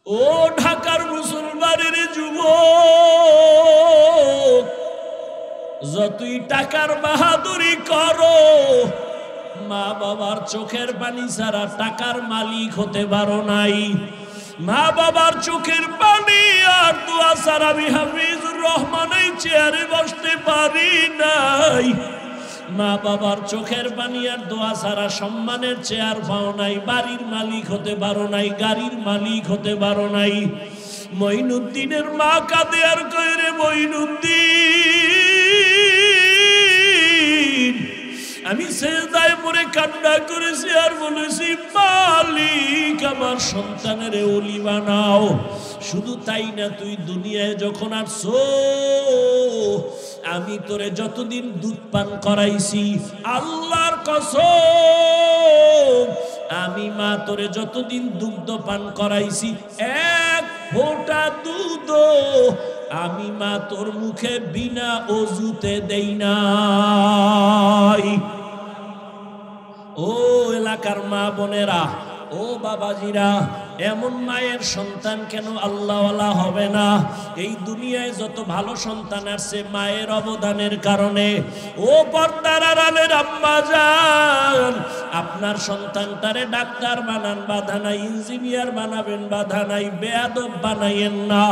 ও ঢাকার মুসলমানের যুবক, যতই টাকার বাহাদুরি করো, মা বাবার চোখের পানি ছাড়া টাকার মালিক হতে পারো নাই। মা বাবার চোখের পানি আর দোয়া ছাড়া আমি হাফিজুর রহমান এই চেয়ারে বসতে পারি নাই। মা বাবার চোখের পানি আর দোয়া ছাড়া সম্মানের চেয়ার পাও নাই, বাড়ির মালিক হতে পারো নাই, গাড়ির মালিক হতে পারো নাই। মঈনুদ্দিনের মা কাঁদে আর কয়, রে মঈনুদ্দিন, আমি সেজদায় পড়ে কান্না করেছি আর বলেছি, মালিক আমার সন্তানের ওলি বানাও। শুধু তাই না, তুই দুনিয়ায় যখন আসছো, আমি তোরে যতদিন দুধ পান করাইছি, আল্লাহর কসম, আমি মা তোরে যতদিন দুগ্ধ পান করাইছি, এক ফোঁটা দুধ আমি মা তোর মুখে বিনা অজুতে দেই নাই। ও এলাকার মা বোনেরা, ও বাবাজিরা, এমন মায়ের সন্তান কেন আল্লাহওয়ালা হবে না? এই দুনিয়ায় যত ভালো সন্তান আসছে মায়ের অবদানের কারণে। ও পর্দার আড়ালের আম্মা জান, আপনার সন্তানটারে ডাক্তার বানান, বাধা নাই, ইঞ্জিনিয়ার বানাবেন, বাধা নাই, বেয়াদব বানাইয়েন না।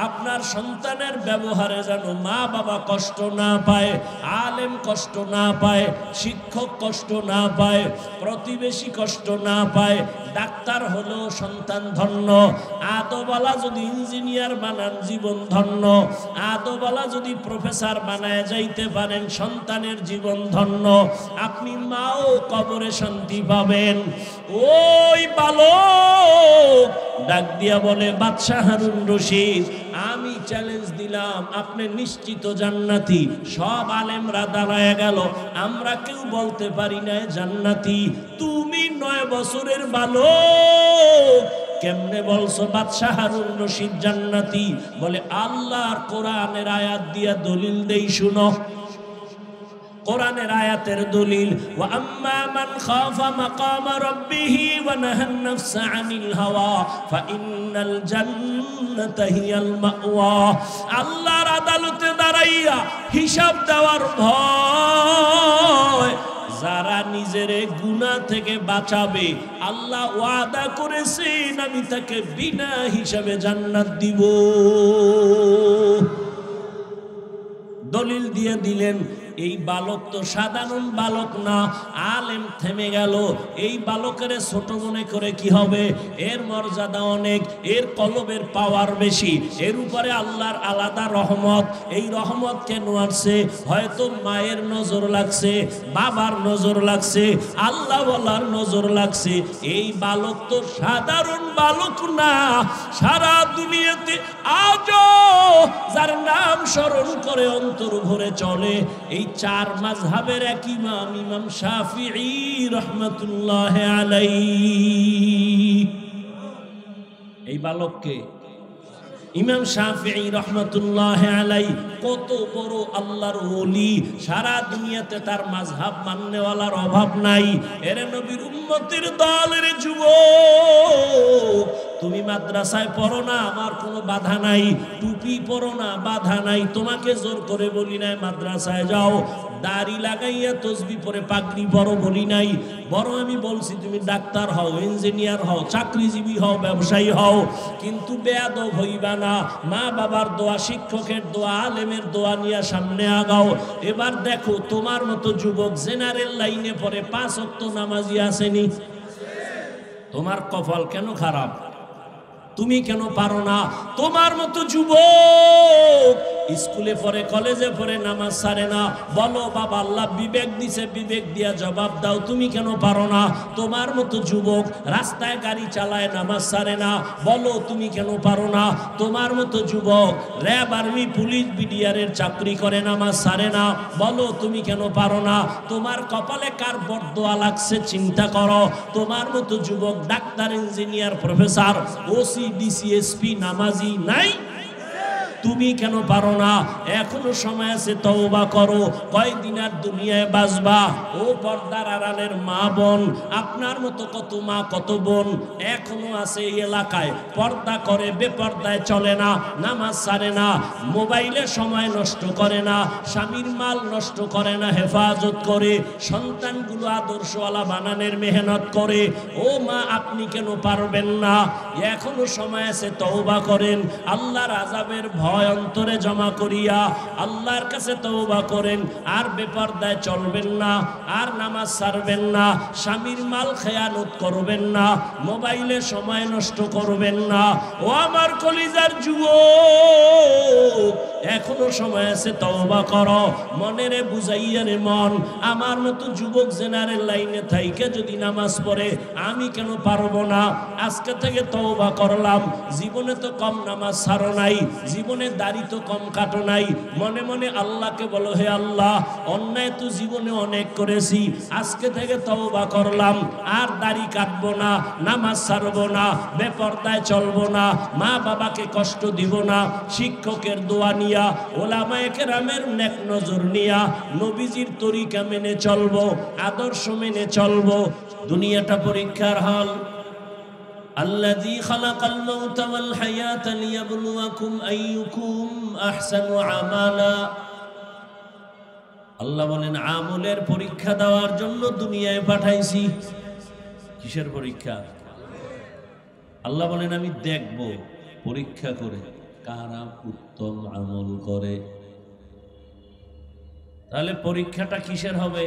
আপনার সন্তানের ব্যবহারে যেন মা বাবা কষ্ট না পায়, আলেম কষ্ট না পায়, শিক্ষক কষ্ট না পায়, প্রতিবেশী কষ্ট না পায়। ডাক্তার হলো সন্তান ধন্য, আদওয়ালা যদি ইঞ্জিনিয়ার বানান জীবন ধন্য, আদওয়ালা যদি প্রফেসর বানায় যাইতে পারেন সন্তানের জীবন ধন্য। আপনি মাও কবরে শান্তি পাবেন। ওই বালক ডাক দিয়া বলে, বাদশাহ হারুন রশিদ, আমি চ্যালেঞ্জ দিলাম, আপনি নিশ্চিত জান্নাতি। সব আলেমরা দাঁড়ায় গেল, আমরা কেউ বলতে পারি না জান্নাতি। তুমি 9 বছরের বালক, কেমনে বলছো বাদশাহ হারুন রশিদ জান্নাতি? বলে, আল্লাহর কোরআনের আয়াত দিয়া দলিল দেই, শুনো। কোরআনের আয়াতের দলিল, ওয়া আম্মা মান খাফা মাকামা রাব্বিহি ওয়া নাহান নাফসা আনিল হাওয়া ফাইন্নাল জান্নাতা হিয়াল মাওয়া। আল্লাহর আদালতে দাঁড়াইয়া হিসাব দেওয়ার ভয়, যারা নিজের গুনাহ থেকে বাঁচাবে, আল্লাহ ওয়াদা করেছেন আমি তাকে বিনা হিসাবে জান্নাত দিব। দলিল দিয়ে দিলেন। এই বালক তো সাধারণ বালক না, আলেম। থেমে গেল। এই বালকের ছোট মনে করে কি হবে? এর মর্যাদা অনেক, এর কলবের পাওয়ার বেশি, এর উপরে আল্লাহর আলাদা রহমত। এই রহমত কেন আসছে? হয়তো মায়ের নজর লাগছে, বাবার নজর লাগছে, আল্লাহ ওয়ালার নজর লাগছে। এই বালক তো সাধারণ বালক না, সারা দুনিয়াতে আজও যার নাম স্মরণ করে অন্তর ভরে চলে এই 4 মাযহাবের এক ইমাম, ইমাম শাফিঈ রাহমাতুল্লাহ আলাইহি। এই বালককে ইমাম শাফিঈ রাহমাতুল্লাহ আলাইহি কত বড় আল্লাহর ওলি, সারা দুনিয়াতে তার মাযহাব মাননেওয়ালার অভাব নাই। এর নবীর উম্মতের দলের যুবক, তুমি মাদ্রাসায় পড়ো না, আমার কোনো বাধা নাই। টুপি পড়ো না, বাধা নাই। তোমাকে জোর করে বলি নাই মাদ্রাসায় যাও। দাড়ি লাগাইয়া তসবি পরে পাগড়ি পরো বলি নাই। বরং আমি বলছি তুমি ডাক্তার হও, ইঞ্জিনিয়ার হও, চাকরিজীবী হও, ব্যবসায়ী হও, কিন্তু বেয়াদব হইবা না। মা বাবার দোয়া, শিক্ষকের দোয়া, আলেমের দোয়া নিয়ে সামনে আগাও। এবার দেখো তোমার মতো যুবক জেনারেল লাইনে পড়ে 5 ওয়াক্ত নামাজি আসেনি। তোমার কপাল কেন খারাপ? তুমি কেন পারো না? তোমার মতো যুবক স্কুলে পড়ে, কলেজে পড়ে, নামাজ ছাড়ে না। বলো বাবা আল্লাহ বিবেক দিছে, বিবেক দিয়া জবাব দাও। তুমি কেন পারো না? তোমার মতো যুবক রাস্তায় গাড়ি চালায়, নামাজ ছাড়ে না। বলো তুমি কেন পারো না? তোমার মতো যুবক র্যাব, আর্মি, পুলিশ, বিডিআরের চাকরি করে, নামাজ ছাড়ে না। বলো তুমি কেন পারো না? তোমার কপালে কার বরদোয়া লাগছে চিন্তা করো। তোমার মতো যুবক doctor, engineer, professor, OC, DC, SP, নামাজি নাই? তুমি কেন পারো না? এখনো সময় আছে, তওবা করো। কয়দিন আর দুনিয়ায় বাঁচবা? ও পর্দার আড়ালের মা বোন, আপনার মতো কত মা কত বোন এখনো আছে এই এলাকায়, পর্দা করে, বেপর্দায় চলে না, নামাজ ছাড়ে না, মোবাইলে সময় নষ্ট করে না, স্বামীর মাল নষ্ট করে না, হেফাজত করে, সন্তানগুলো আদর্শওয়ালা বানানোর মেহনত করে। ও মা, আপনি কেন পারবেন না? এখনো সময় আছে, তওবা করেন। আল্লাহর আযাবের ভয় অন্তরে জমা করিয়া আল্লাহর কাছে তওবা করেন। আর বেপর্দায় চলবেন না, আর নামাজ ছাড়বেন না, স্বামীর মাল খেয়ানত করবেন না, মোবাইলে সময় নষ্ট করবেন না। ও আমার কলিজার যুবক, এখনো সময় আছে, তওবা করো। মনেরে বুঝাইয়া রে মন, আমার মতো যুবক জেনারেল লাইনে থাইকে যদি নামাজ পড়ে আমি কেন পারবো না? আজকে থেকে তওবা করলাম। জীবনে তো কম নামাজ ছাড়ো নাই, জীবনে দাড়ি তো কম কাটো নাই। মনে মনে আল্লাহকে বলো, হে আল্লাহ, অন্যায় তো জীবনে অনেক করেছি, আজকে থেকে তওবা করলাম, আর দাড়ি কাটবো না, নামাজ ছাড়বো না, বেপর্দায় চলবো না, মা বাবাকে কষ্ট দিব না, শিক্ষকের দোয়া নিয়া, ওলামায়ে কেরামের নেক নজর নিয়া, নবীজির তরিকা মেনে চলবো, আদর্শ মেনে চলবো। দুনিয়াটা পরীক্ষার হল। আল্লাযী খালাকাল মাউতা ওয়াল হায়াতা লিয়াবলুয়াকুম আইয়ুকুম আহসানু আমালা। আল্লাহ বলেন, আমলের পরীক্ষা দেওয়ার জন্য দুনিয়ায় পাঠাইছি। কিসের পরীক্ষা? আল্লাহ বলেন, আমি দেখব পরীক্ষা করে কারা উত্তম আমল করে। তাহলে পরীক্ষাটা কিসের হবে?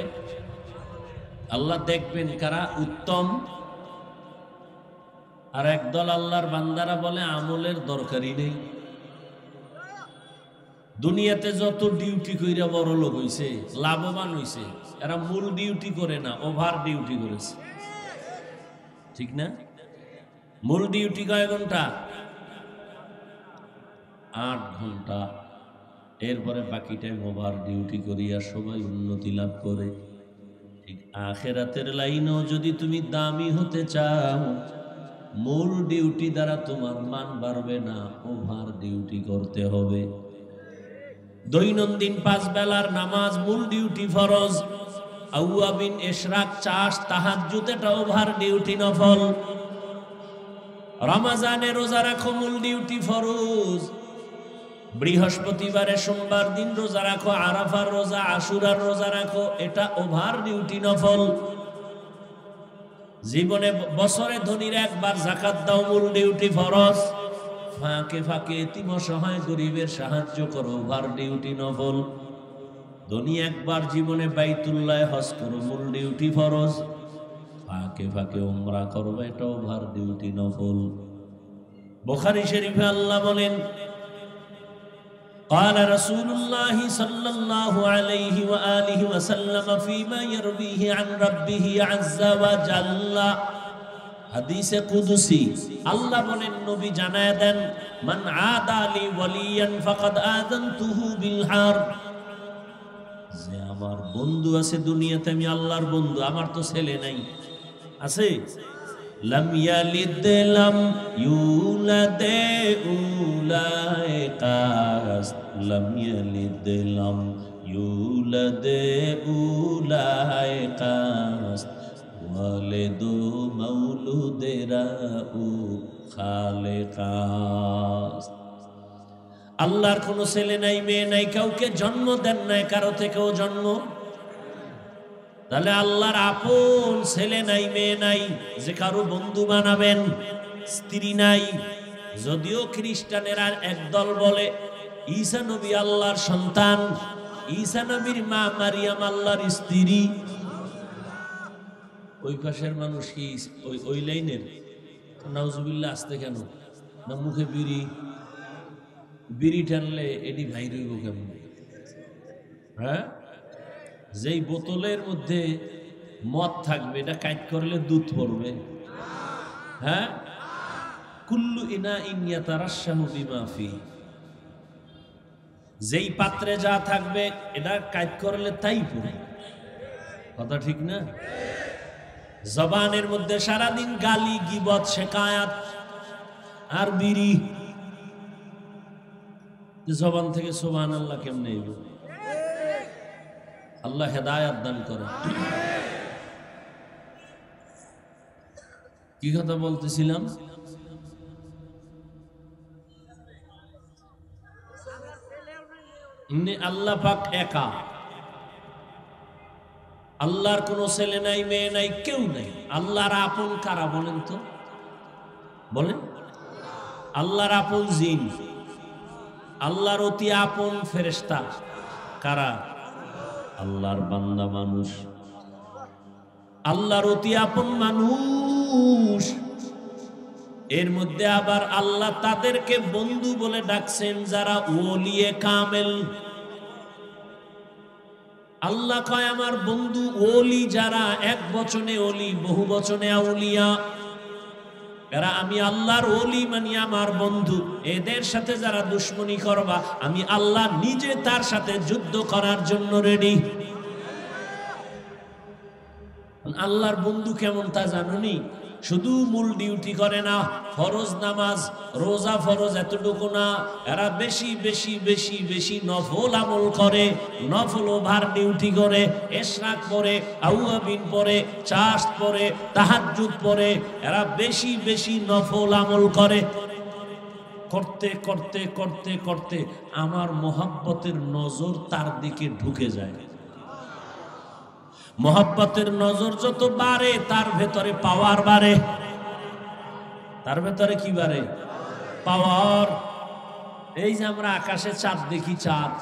আল্লাহ দেখবেন কারা উত্তম। আর একদল আল্লাহর বান্দারা বলে আমলের দরকারই নেই। দুনিয়াতে যত ডিউটি কইরা বড় লোক হইছে, লাভবান হইছে, এরা মূল ডিউটি করে না, ওভার ডিউটি করেছে। ঠিক না? মূল ডিউটি কয় ঘন্টা? 8 ঘন্টা। এরপরে বাকি টাইম ওভার ডিউটি করিয়া সবাই উন্নতি লাভ করে। ঠিক আখিরাতের লাইনেও যদি তুমি দামি হতে চাও, মূল ডিউটি দ্বারা তোমার মান বাড়বে না, ওভার ডিউটি করতে হবে। দৈনন্দিন 5 বেলার নামাজ মূল ডিউটি ফরজ। আউয়াবিন, ইশরাক, চাষ, তাহাজ্জুদ এটা ওভার ডিউটি নফল। রমজানে রোজা রাখো, মূল ডিউটি ফরজ। বৃহস্পতিবারে সোমবার দিন রোজা রাখো, আরাফার রোজা, আশুরার রোজা রাখো, এটা ওভার ডিউটি নফল। জীবনে বছরে ধনীর একবার যাকাত দাও, মূল ডিউটি ফরজ। ফাঁকে ফাঁকে এতিম অসহায় গরিবের সাহায্য করো, ওভার ডিউটি নফল। ধনী একবার জীবনে বাইতুল্লাহ হজ করো, মূল ডিউটি ফরজ। ফাঁকে ফাঁকে উমরা করো, এটা ওভার ডিউটি নফল। বুখারী শরীফে আল্লাহ বলেন, قال رسول الله صلى الله عليه وآله وسلم فيما يرويه عن ربه عز وجل। হাদিসে কুদসি আল্লাহ বলেন, নবী জানায় দেন, মান আদা লি ওয়ালিয়ান ফাকাদ আযানতুহু বিল হারব। যে আমার বন্ধু আছে দুনিয়াতে, আমি আল্লাহর বন্ধু, আমার তো ছেলে নাই, আছে? লাম ইয়ালিদ লাম ইউলাদে উলাইকা, লাম ইয়ালিদ লাম ইউলাদে উলাইকা, ওয়ালিদু মাউলুদেরা উ খালেকাস। আল্লাহর কোনো ছেলে নাই, মেয়ে নাই, কাউকে জন্ম দেন নাই, কারো থেকেও জন্ম। তাহলে আল্লাহর আপন ছেলে নাই, মেয়ে নাই, যে কারো বন্ধু বানাবেন। স্ত্রী নাই, যদিও খ্রিস্টানেরা একদল বলে ঈসা নবী আল্লাহর সন্তান, ঈসা নবীর মা মারিয়াম আল্লাহর স্ত্রী। ওই পাশের মানুষ কি ওই লাইনের? নাউজুবিল্লাহ, আসতে কেন না? মুখে বিড়ি টানলে এটি ভাই রইব কেমন? হ্যাঁ, যেই বোতলের মধ্যে মদ থাকবে এটা কাট করলে দুধ পড়বে। হ্যাঁ, কুল্লু ইনা ইন ইয়াতারাশাহু বিমা ফি। যেই পাত্রে যা থাকবে এটা কাট করলে তাই পড়বে। কথা ঠিক না? জবানের মধ্যে সারাদিন গালি, গীবত, শিকায়াত আর বিড়ি। জবান থেকে সুবহানাল্লাহ কেমনে আইব? আল্লাহ হেদায়েত দান করে। কি কথা বলতেছিলাম? আল্লাহ পাক একা, আল্লাহর কোনো ছেলে নাই, মেয়ে নাই, কেউ নাই। আল্লাহর আপন কারা বলেন তো? বলেন। আল্লাহর আপন জিন, আল্লাহর অতি আপন ফেরেশতা কারা? আল্লাহর বান্দা মানুষ। আল্লাহর অতি আপন মানুষ, এর মধ্যে আবার আল্লাহ তাদেরকে বন্ধু বলে ডাকছেন যারা ওলিয়ে কামেল। আল্লাহ কয় আমার বন্ধু ওলি যারা, এক বচনে ওলি, বহু বচনে আউলিয়া। এরা আমি আল্লাহর ওলি মানে আমার বন্ধু। এদের সাথে যারা দুশ্মনী করবা, আমি আল্লাহ নিজে তার সাথে যুদ্ধ করার জন্য রেডি। আল্লাহর বন্ধু কেমন তা জানুনি? শুধু মূল ডিউটি করে না, ফরজ নামাজ রোজা ফরজ এতটুকু না, এরা বেশি বেশি বেশি বেশি নফল আমল করে, নফল ওভার ডিউটি করে, ইশরাক পড়ে, আউয়াবিন পড়ে, চাশ পড়ে, তাহাজ্জুদ পড়ে। এরা বেশি বেশি নফল আমল করে। করতে করতে করতে করতে আমার মোহাব্বতের নজর তার দিকে ঢুকে যায়। মোহাব্বতের নজর যত বাড়ে তার ভেতরে পাওয়ার বাড়ে। তার ভেতরে কি বাড়ে? পাওয়ার। এই যে আমরা আকাশে চাঁদ দেখি, চাঁদ,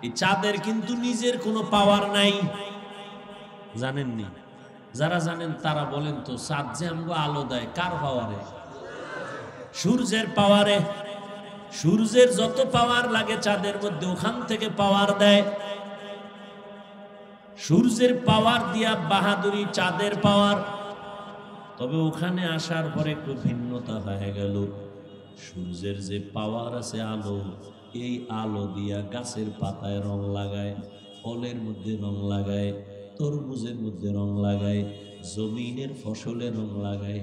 এই চাঁদের কিন্তু নিজের কোনো পাওয়ার নাই, জানেননি? যারা জানেন তারা বলেন তো, চাঁদ যে আমাকে আলো দেয় কার পাওয়ারে? সূর্যের পাওয়ারে। সূর্যের যত পাওয়ার লাগে চাঁদের মধ্যে, ওখান থেকে পাওয়ার দেয়। সূর্যের পাওয়ার দিয়া বাহাদুরি চাঁদের পাওয়ার। তবে ওখানে আসার পরে একটু ভিন্নতা হয়ে গেল। সূর্যের যে পাওয়ার আছে আলো, এই আলো দিয়া গাছের পাতায় রং লাগায়, ফলের মধ্যে রং লাগায়, তরমুজের মধ্যে রং লাগায়, জমিনের ফসলে রং লাগায়,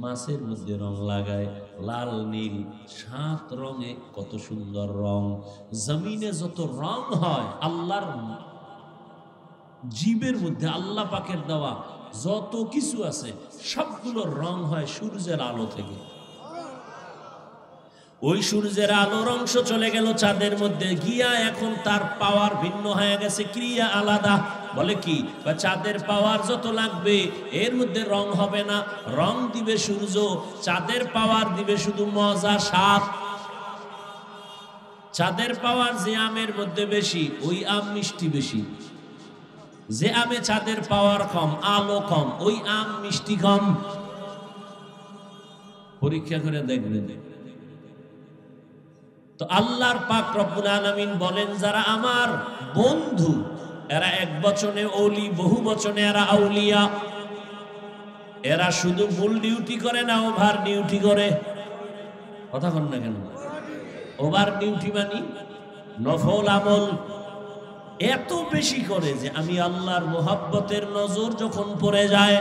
মাছের মধ্যে রং লাগায়, লাল নীল 7 রঙে কত সুন্দর রং। জমিনে যত রং হয় আল্লাহর জীবের মধ্যে, আল্লাহ পাকের দেওয়া যত কিছু আছে সবগুলোর রং হয় সূর্যের আলো থেকে। ওই সূর্যের আলোর অংশ চলে গেল চাঁদের মধ্যে গিয়া, এখন তার পাওয়ার ভিন্ন হয়ে গেছে, ক্রিয়া আলাদা। বলে কি? চাঁদের পাওয়ার যত লাগবে এর মধ্যে রং হবে না, রং দিবে সূর্য। চাঁদের পাওয়ার দিবে শুধু মজা, স্বাদ। চাঁদের পাওয়ার যে আমের মধ্যে বেশি, ওই আম মিষ্টি বেশি। যে আমে চাঁদের পাওয়ার কম, আলো কম, ওই আম মিষ্টি কম। পরীক্ষা করে দেখবেন। তো আল্লাহর পাক রব্বুল আলামিন বলেন যারা আমার বন্ধু, এরা এক বচনে ওলি, বহু বচনে এরা আউলিয়া। এরা শুধু ফুল ডিউটি করে না, ওভার ডিউটি করে। কথা বল না কেন? ওভার ডিউটি মানে নফল আমল এত বেশি করে যে আমি আল্লাহর মোহাব্বতের নজর যখন পড়ে যায়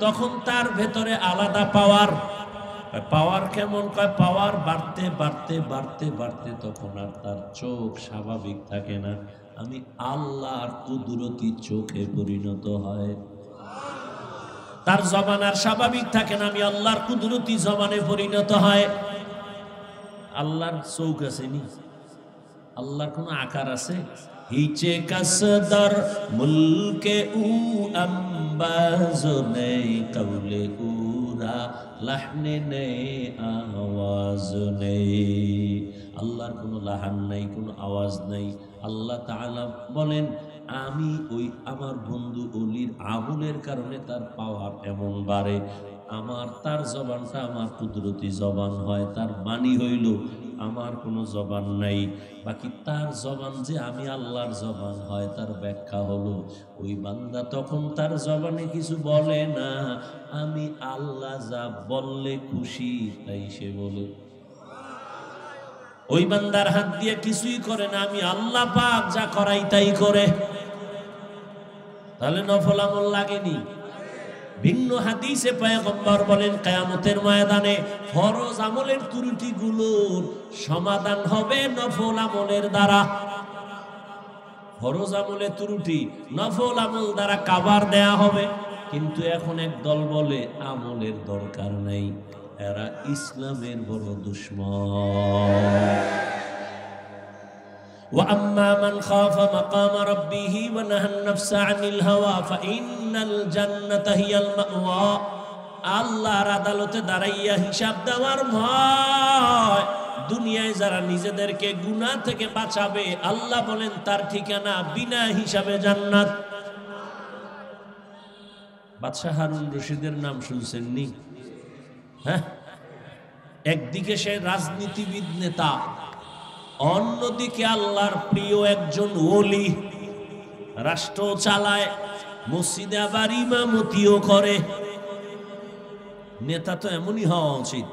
তখন তার ভেতরে আলাদা পাওয়ার। পাওয়ার কেমন? কয় পাওয়ার বাড়তে বাড়তে বাড়তে বাড়তে তখন আর তার চোখ স্বাভাবিক থাকে না, আমি আল্লাহর কুদরতি চোখে পরিণত হয়। তার জবান আর স্বাভাবিক থাকে না, আমি আল্লাহর কুদরতি জবানে পরিণত হয়। আল্লাহর চোখ আছে নি? আল্লাহর কোন আকার আছে? হিচে কাসদার মুলকে উ আম্বাজ নেই, কাউলে উরা লাহনে নেই, আওয়াজ নেই। আল্লাহর কোনো লাহান নাই, কোনো আওয়াজ নাই। আল্লাহ তাআলা বলেন আমি ওই আমার বন্ধু অলির আমলের কারণে তার পাওয়ার এমন বাড়ে। আমার তার জবানটা আমার কুদরতি জবান হয়। তার মানি হইল আমার কোনো জবান নাই, বাকি তার জবান যে আমি আল্লাহর জবান হয় তার ব্যাখ্যা হলো ওই বান্দা তখন তার জবানে কিছু বলে না, আমি আল্লাহ যা বললে খুশি তাই সে বলে। ওই বান্দার হাত দিয়ে কিছুই করে না, আমি আল্লাহ পাক যা করাই তাই করে। তাহলে নফল আমল লাগেনি? ভিন্ন হাদিসে পয়গম্বর বলেন কিয়ামতের ময়দানে ফরজ আমলের ত্রুটিগুলোর সমাধান হবে নফল আমলের দ্বারা। ফরজ আমলের ত্রুটি নফল আমল দ্বারা কাভার দেয়া হবে। কিন্তু এখন এক দল বলে আমলের দরকার নেই, এরা ইসলামের বড় দুশমন। وأما من خاف مقام ربه ونهى النفس عن الهوى فإن الجنة هي المأوى। আল্লাহর আদালতে দাঁড়াইয়া হিসাব দেওয়ার ভয় দুনিয়ায় যারা নিজেদেরকে গুনাহ থেকে বাঁচাবে, আল্লাহ বলেন তার ঠিকানা বিনা হিসাবে জান্নাত। বাদশাহ হারুন রশিদের নাম শুনছেন নি? হ্যাঁ, একদিকে সে রাজনীতিবিদ নেতা, অন্যদিকে আল্লাহর প্রিয় একজন ওলি, রাষ্ট্র চালায়, মসজিদে আবার ইমামতিও করে। নেতা তো এমনই হওয়া উচিত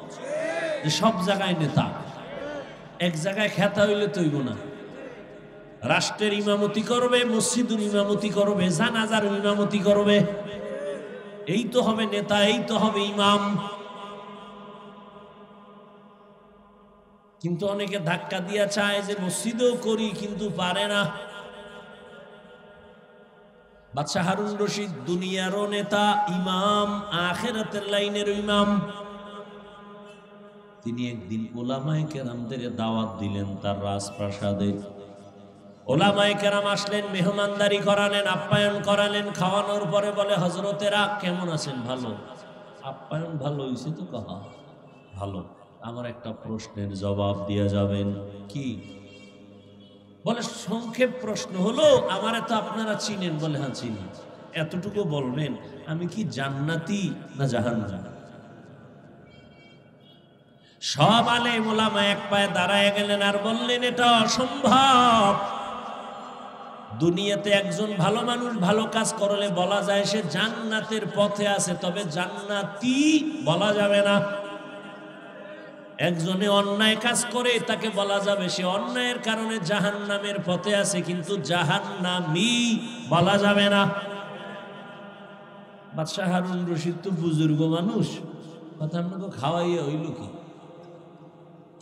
যে সব জায়গায় নেতা, এক জায়গায় খেতা হইলে তৈব না। রাষ্ট্রের ইমামতি করবে, মসজিদের ইমামতি করবে, জানাজার ইমামতি করবে, এই তো হবে নেতা, এই তো হবে ইমাম। কিন্তু অনেকে ধাক্কা দিয়া চায় যে মসজিদেও করি, কিন্তু পারে না। বাদশাহ হারুন রশিদ দুনিয়ারও নেতা, ইমাম, আখিরাতের লাইনের ইমাম। তিনি একদিন ওলামায়ে কেরামদের দাওয়াত দিলেন তার রাজপ্রাসাদে। ওলামায়ে কেরাম আসলেন, মেহমানদারি করালেন, আপ্যায়ন করালেন। খাওয়ানোর পরে বলে, হযরতেরা কেমন আছেন? ভালো। আপ্যায়ন ভালো হয়েছে তো? কাহা ভালো। আমার একটা প্রশ্নের জবাব দিয়া যাবেন? কি? বলে সংক্ষেপ প্রশ্ন হলো, আমারে তো আপনারা চিনেন? বলে হ্যাঁ চিনি। এতটুকু বলবেন আমি কি জান্নাতি না জাহান্নামী? সব আলেম ওলামা এক পায়ে দাঁড়ায় গেলেন আর বললেন এটা অসম্ভব। দুনিয়াতে একজন ভালো মানুষ ভালো কাজ করলে বলা যায় সে জান্নাতের পথে আছে, তবে জান্নাতি বলা যাবে না। একজনে অন্যায় কাজ করে তাকে বলা যাবে সে অন্যায়ের কারণে জাহান্নামের পথে আছে, কিন্তু জাহান্নামী বলা যাবে না। বাদশাহ হারুন রশিদ তো বুজুর্গ মানুষ, কথা আপনাকে খাওয়াইয়া হইল কি?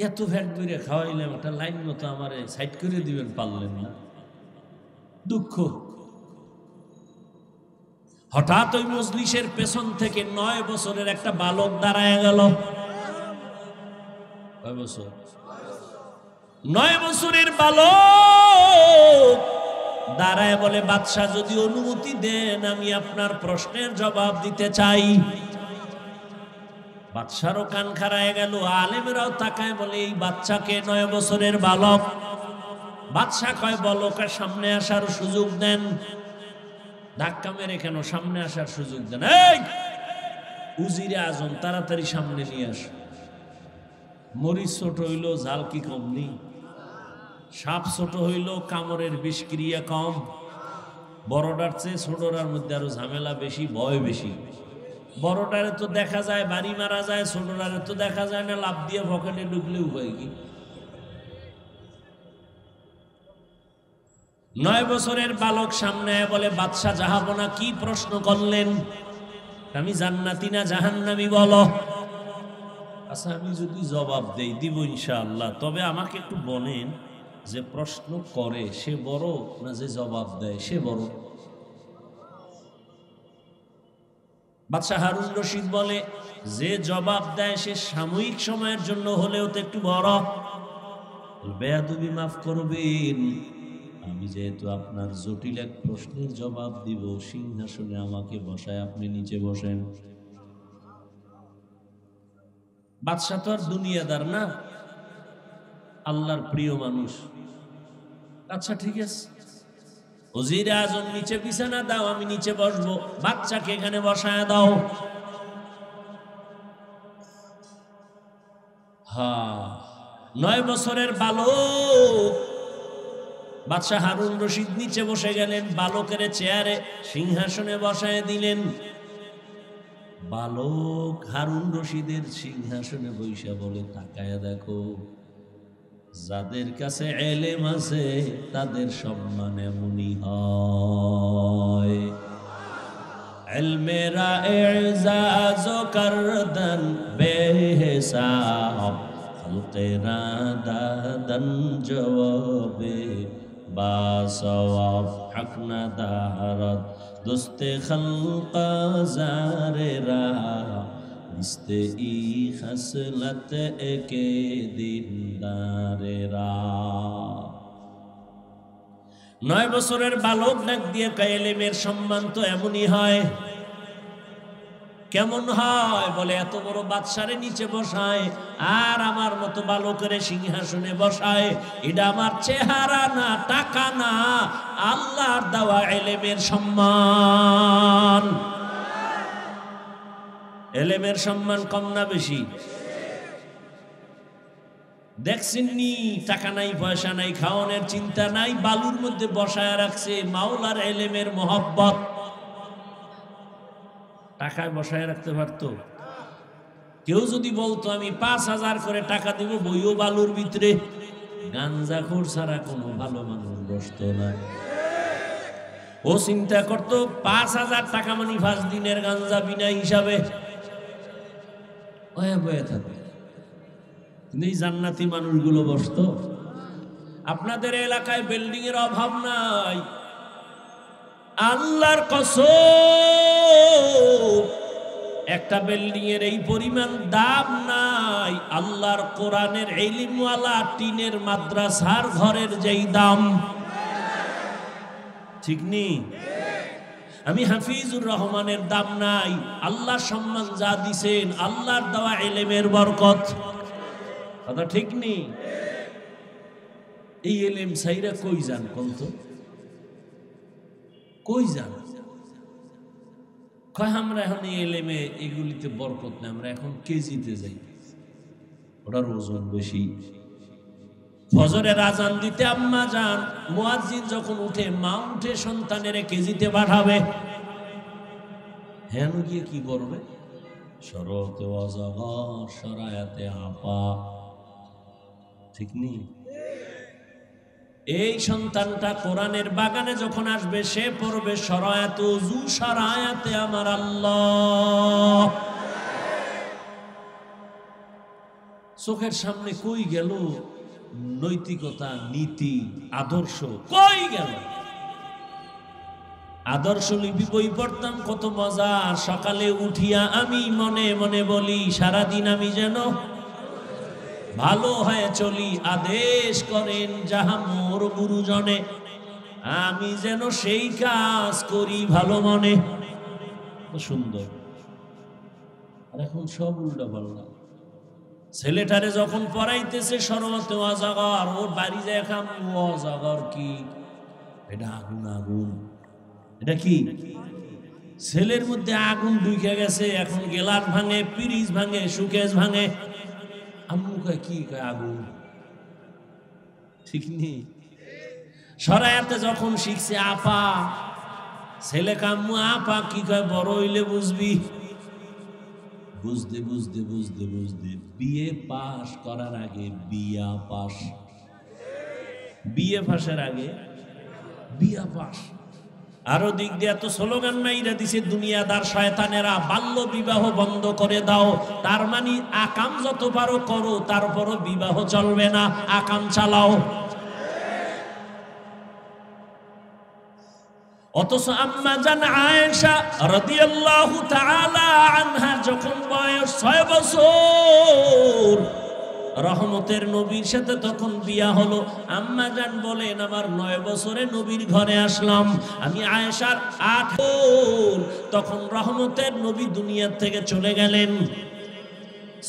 এত ফ্যাট করে খাওয়াইলাম, একটা লাইন মতো আমার সাইড করে দিবেন, পারলেন না। দুঃখ। হঠাৎ ওই মজলিসের পেছন থেকে 9 বছরের একটা বালক দাঁড়ায় গেল। 9 বছরের বালক দাঁড়ায় বলে, বাদশাহ যদি অনুমতি দেন আমি আপনার প্রশ্নের জবাব দিতে চাই। বাদশারও কান খাড়ায় গেল, আলেমেরাও তাকায়, বলে এই বাচ্চাকে 9 বছরের বালক। বাদশাহ কয়, বলকের সামনে আসার সুযোগ দেন। ধাক্কা মেরে কেন? সামনে আসার সুযোগ দেন। এই উজিরে আজম, তাড়াতাড়ি সামনে নিয়ে আস। মরিচ ছোট হইল, জাল কি কম নেই? সাপ ছোট হইল, কামড়ের বিষক্রিয়া কম। বড়টার চেয়ে ছোটটার মধ্যে আরো ঝামেলা বেশি, ভয় বেশি। বড়টারে তো দেখা যায় বাড়ি মারা যায়, ছোটটারে তো দেখা যায় না, লাভ দিয়ে পকেটে ঢুকলে উপায় কি? 9 বছরের বালক সামনে বলে, বাদশাহ জাহাপনা কি প্রশ্ন করলেন? আমি জান্নাতি না জাহান্নামী বলো। আচ্ছা আমি যদি জবাব দেই দিব ইনশাআল্লাহ, তবে আমাকে একটু বলেন যে প্রশ্ন করে সে বড় না যে জবাব দেয় সে বড়? বাদশাহ হারুন রশিদ বলে, যে জবাব দেয় সে সাময়িক সময়ের জন্য হলেও তো একটু বড়। বেয়াদবি মাফ করবেন, আমি যেহেতু আপনার জটিল এক প্রশ্নের জবাব দিব, সিংহাসনে আমাকে বসায় আপনি নিচে বসেন। বাদশাহ তো আর দুনিয়াদার না, আল্লাহর প্রিয় মানুষ। আচ্ছা ঠিক আছে, ওজিরে আজম নিচে বিছানা দাও, আমি নিচে বসবো, বাচ্চাকে এখানে বসায় দাও। হ্যাঁ, 9 বছরের বালক বাদশাহ হারুন রশিদ নিচে বসে গেলেন, বালকের চেয়ারে সিংহাসনে বসায় দিলেন। বালক হারুন রশিদের সিংহাসনে বৈশা বলে, তাকায়া দেখো, যাদের কাছে এলেম আছে তাদের সম্মান এমনই হয়। ইলমেরা ইজাজ করদন বেহিসাব খালকেরা দাদন জবাবে বাসওয়াব হক না দারদ দুস্তে খালক জারেরা ইস্তে ই খসলত একে দিনদারেরা। 9 বছরের বালক ডাক দিয়ে কয় ইলমের সম্মান তো এমনই হয়। কেমন হয় বলে, এত বড় বাদশারে নিচে বসায় আর আমার মতো বালকের সিংহাসনে বসায়। এটা আমার চেহারা না, টাকা না, আল্লাহর দেওয়া ইলমের সম্মান। ইলমের সম্মান কম না বেশি? দেখছেন নি, টাকা নাই, পয়সা নাই, খাওয়ানোর চিন্তা নাই, বালুর মধ্যে বসায় রাখছে মাওলার ইলমের মোহব্বত। টাকায় বসায় রাখতে পারতো? কেউ যদি বলতো আমি 5,000 করে টাকা দিব, বইও বালুর ভিতরে, গাঞ্জাখোর ছাড়া কোনো ভালো মানুষ বসতো না। ও চিন্তা করতো 5,000 টাকা মানে 5 দিনের গাঞ্জা বিনা হিসাবে বয়ে থাকবে। কিন্তু এই জান্নাতি মানুষগুলো বসতো। আপনাদের এলাকায় বিল্ডিং এর অভাব নাই, আল্লাহর কসম একটা বিল্ডিং এর এই পরিমাণ দাম নাই আল্লাহর কোরআনের ইলমওয়ালা টিনের মাদ্রাসার ঘরের যেই দাম। ঠিক নেই? আমি হাফিজুর রহমানের দাম নাই, আল্লাহ সম্মান যা দিছেন আল্লাহর দেওয়া ইলমের বরকত। কথা ঠিক নেই? এই ইলম সাইরা কই যান কোন তো? কই যান? কয় আমরা এখন এই ইলমে এগুলিতে বরকত নেই, আমরা এখন কেজিতে যাই, ওটার ওজন বেশি। ফজরের আজান দিতে আম্মা যান, মুয়াজ্জিন যখন উঠে মা উঠে সন্তানের কেজিতে পাঠাবে। হেন গিয়ে কি করবে? শরতে ওয়াজাগর শরায়াতে আপা। ঠিক নেই? এই সন্তানটা কোরআনের বাগানে যখন আসবে সে পড়বে শরায়াতে ওযু শরায়াতে আমার আল্লাহ। চোখের সামনে কই গেল নৈতিকতা, নীতি, আদর্শ? কই গেল? আদর্শ লিপি বই পড়তাম, কত মজা। সকালে উঠিয়া আমি মনে মনে বলি সারাদিন আমি যেন ভালো হয়ে চলি, আদেশ করেন যাহা মোর গুরুজনে, আমি যেন সেই কাজ করি ভালো মনে। সুন্দর। আর এখন সব উল্টা পাল্টা। ছেলেটারে যখন পড়াইতেছে শরতে ওয়াজাগর, ওর বাড়ি যায় খাম ওয়াজাগর কি? এটা আগুন, আগুন। এটা কি? ছেলের মধ্যে আগুন ঢুকে গেছে, এখন গেলাস ভাঙে, পিরিজ ভাঙে, সুকেশ ভাঙে। আম্মু কয় কি? কয় আগুন। ঠিক নেই? শরায়াতে যখন শিখছে আপা, ছেলে কাম্মু আপা কি কয়? বড় হইলে বুঝবি। বুঝতে বুঝতে বুঝতে বুঝতে বিএ পাস করার আগে বিয়া পাস, বিএ পাসের আগে বিয়া পাস। আরো দিক দিয়ে এত স্লোগান মাইরা দিছে দুনিয়াদার শয়তানেরা, বাল্য বিবাহ বন্ধ করে দাও। তার মানে আকাম যত পারো করো, তারপরও বিবাহ চলবে না, আকাম চালাও। অথচ আম্মা জান আয়েশা রাদিয়াল্লাহু তাআলা আনহা যখন বয়স 6 বছর, রহমতের নবীর সাথে তখন বিয়া হলো। আম্মা জান বলেন আমার 9 বছরে নবীর ঘরে আসলাম। আমি আয়েশার 8 বছর, তখন রহমতের নবী দুনিয়া থেকে চলে গেলেন।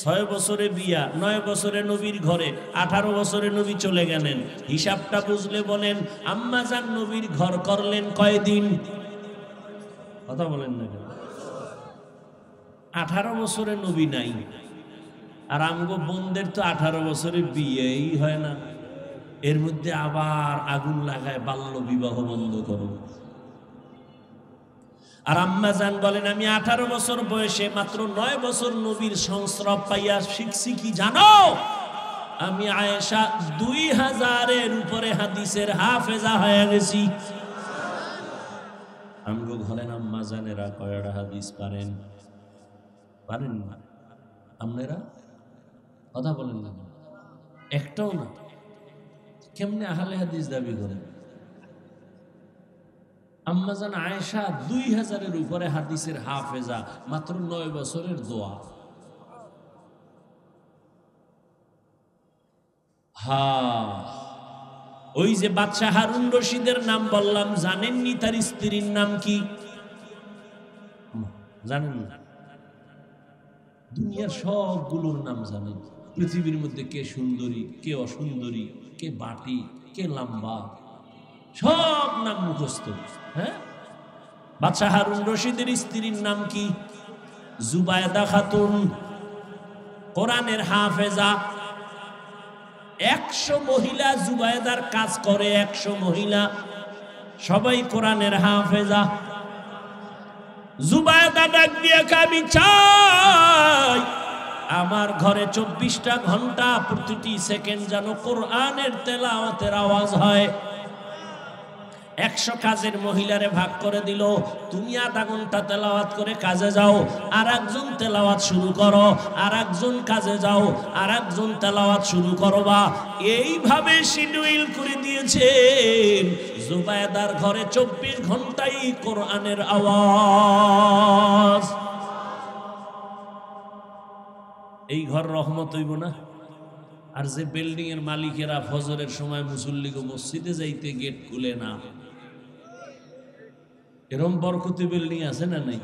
6 বছরে বিয়া, 9 বছরে নবীর ঘরে, 18 বছরে নবী চলে গেলেন। হিসাবটা বুঝলে বলেন আম্মা জান নবীর ঘর করলেন কয়দিন? কথা বলেন না কেন? 18 বছরে নবী নাই। আর আমগো বোনদের তো 18 বছরে বিয়েই হয় না, এর মধ্যে আবার আগুন লাগায় বাল্য বিবাহ বন্ধ করো। আর আম্মা জান বলেন আমি 18 বছর বয়সে মাত্র 9 বছর নবীর সংস্রব পাইয়া শিখছি কি জানো? আমি আয়েশা 2000-এর উপরে হাদিসের হাফেজা হয়ে গেছি। আমগো ঘরে আম্মা জানেরা কয়টা হাদিস পারেন? পারেন না? আপনারা কথা বলেন না, একটাও না। কেমনে আহলে হাদিস দাবি করেন? আম্মাজান আয়েশা 2000-এর উপরে হাদিসের হাফেজা, মাত্র 9 বছরের দোয়া। ওই যে বাদশাহ হারুন রশিদের নাম বললাম, জানেননি তার স্ত্রীর নাম কি? জানেন না? দুনিয়ার সবগুলোর নাম জানেন। পৃথিবীর মধ্যে কে সুন্দরী, কে অসুন্দরী, কে বাটি, কে লম্বা, সব নাম মুখস্থ। হ্যাঁ, বাদশাহ হারুন রশিদের স্ত্রীর নাম কি? জুবায়দা খাতুন, কোরআনের হাফেজা। 100 মহিলা জুবায়দার কাজ করে, 100 মহিলা, সবাই কোরআনের হাফেজা। জুবায়দা ডাক দিয়ে আমি চাই আমার ঘরে 24টা ঘন্টা প্রতিটি সেকেন্ড যেন কোরআনের তেলাওয়াতের আওয়াজ হয়। 100 কাজের মহিলারে ভাগ করে দিল, তুমি আধা ঘন্টা তেলাওয়াত করে কাজে যাও, আর একজন তেলাওয়াত শুরু করো, আর একজন কাজে যাও, আর একজন তেলাওয়াত শুরু করবা। এইভাবে শিডিউল করে দিয়েছেন। জুবায়দার ঘরে 24 ঘন্টাই কোরআনের আওয়াজ। এই ঘর রহমত হইব না? আর যে বিল্ডিং এর মালিকেরা ফজরের সময় মুসল্লিকে মসজিদে যাইতে গেট খুলে না, এরম বরকতি বিল্ডিং আছে না নাই?